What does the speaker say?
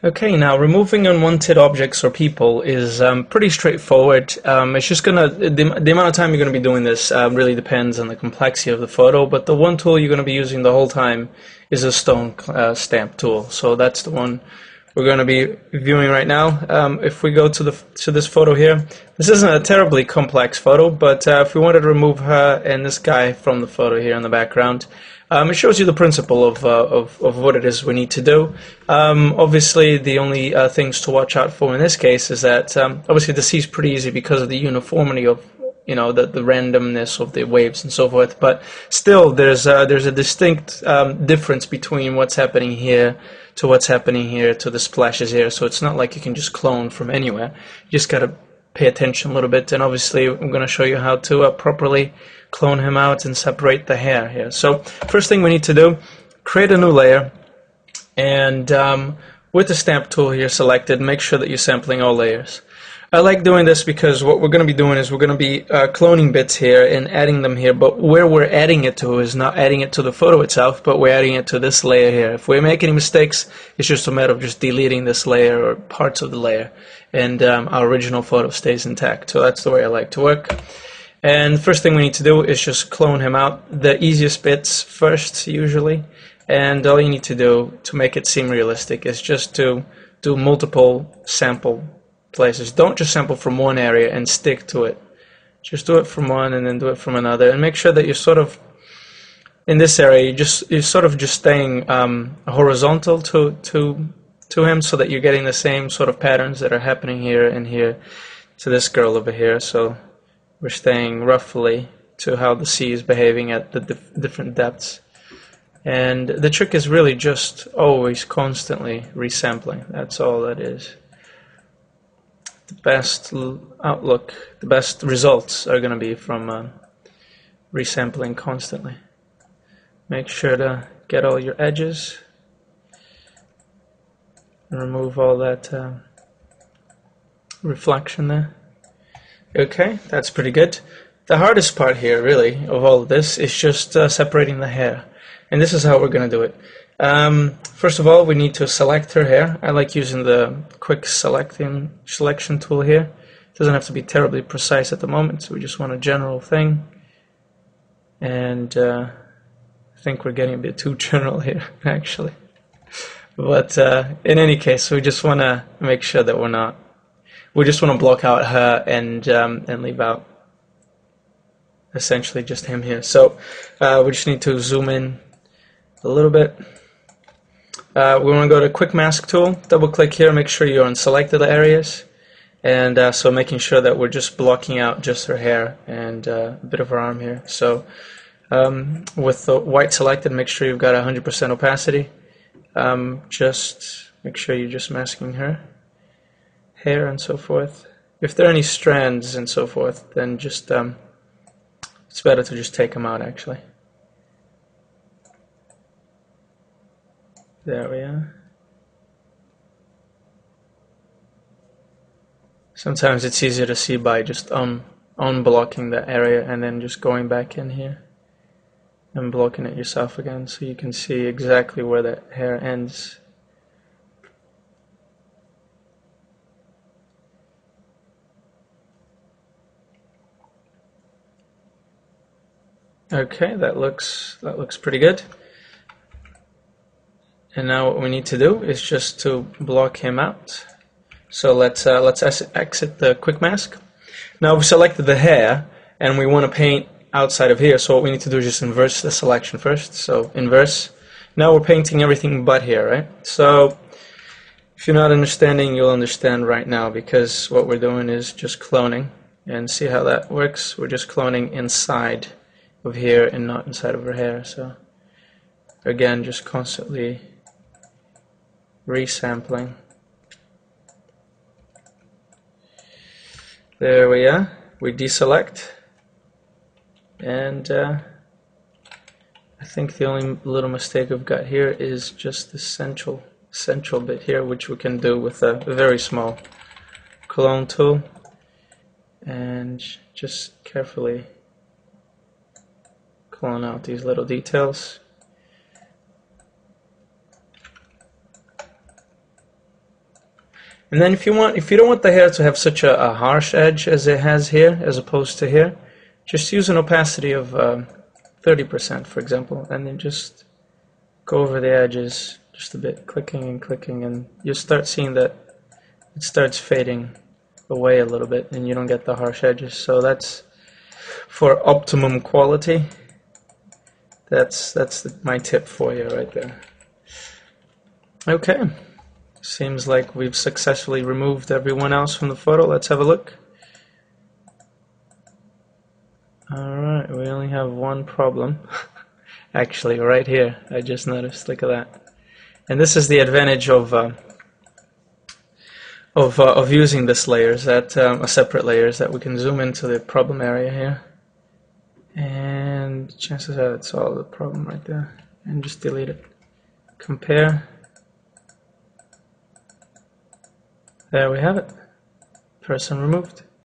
Okay, now removing unwanted objects or people is pretty straightforward. It's just the amount of time you're gonna be doing this really depends on the complexity of the photo, but the one tool you're gonna be using the whole time is a stone stamp tool. So that's the one we're going to be viewing right now. If we go to this photo here, this isn't a terribly complex photo, but if we wanted to remove her and this guy from the photo here in the background, it shows you the principle of what it is we need to do. Obviously, the only things to watch out for in this case is that obviously the sea is pretty easy because of the uniformity of the randomness of the waves and so forth, but still there's a distinct difference between what's happening here to what's happening here to the splashes here. So it's not like you can just clone from anywhere. You just got to pay attention a little bit, and obviously I'm going to show you how to properly clone him out and separate the hair here. So first thing we need to do, create a new layer, and with the stamp tool here selected, make sure that you're sampling all layers. I like doing this because what we're going to be doing is we're going to be cloning bits here and adding them here, but where we're adding it to is not adding it to the photo itself, but we're adding it to this layer here. If we make any mistakes, it's just a matter of just deleting this layer or parts of the layer, and our original photo stays intact. So that's the way I like to work. And the first thing we need to do is just clone him out. The easiest bits first, usually, and all you need to do to make it seem realistic is just to do multiple sample places. Don't just sample from one area and stick to it. Just do it from one and then do it from another, and make sure that you're sort of in this area. You're sort of just staying horizontal to him, so that you're getting the same sort of patterns that are happening here and here to this girl over here. So we're staying roughly to how the sea is behaving at the different depths. And the trick is really just always constantly resampling. That's all that is. The best outlook, the best results are going to be from resampling constantly. Make sure to get all your edges and remove all that reflection there. Okay, that's pretty good. The hardest part here, really, of all of this is just separating the hair. And this is how we're going to do it. First of all, we need to select her hair. I like using the quick selection tool here. It doesn't have to be terribly precise at the moment, so we just want a general thing. And I think we're getting a bit too general here, actually. But in any case, we just want to make sure that we just want to block out her and leave out essentially just him here. So we just need to zoom in a little bit. We want to go to Quick Mask tool, double click here, make sure you're on selected areas, and so making sure that we're just blocking out just her hair and a bit of her arm here. So with the white selected, make sure you've got 100% opacity. Just make sure you're just masking her hair and so forth. If there are any strands and so forth, then just it's better to just take them out, actually. There we are. Sometimes it's easier to see by just unblocking the area and then just going back in here and blocking it yourself again, so you can see exactly where the hair ends. Okay, that looks pretty good. And now what we need to do is just to block him out. So let's exit the quick mask. Now we've selected the hair and we want to paint outside of here, so what we need to do is just inverse the selection first. So inverse. Now we're painting everything but here, right? So if you're not understanding, you'll understand right now, because what we're doing is just cloning. And see how that works? We're just cloning inside of here and not inside of her hair. So again, just constantly resampling. There we are. We deselect, and I think the only little mistake we've got here is just the central bit here, which we can do with a very small clone tool, and just carefully clone out these little details. And then if you don't want the hair to have such a harsh edge as it has here, as opposed to here, just use an opacity of 30%, for example, and then just go over the edges just a bit, clicking, and you'll start seeing that it starts fading away a little bit, and you don't get the harsh edges. So that's for optimum quality. That's my tip for you right there. Okay. Seems like we've successfully removed everyone else from the photo. Let's have a look. Alright, we only have one problem. Actually, right here, I just noticed. Look at that. And this is the advantage of using this layers, that separate layers, that we can zoom into the problem area here. And chances are it's all the problem right there. And just delete it. Compare. There we have it. Person removed.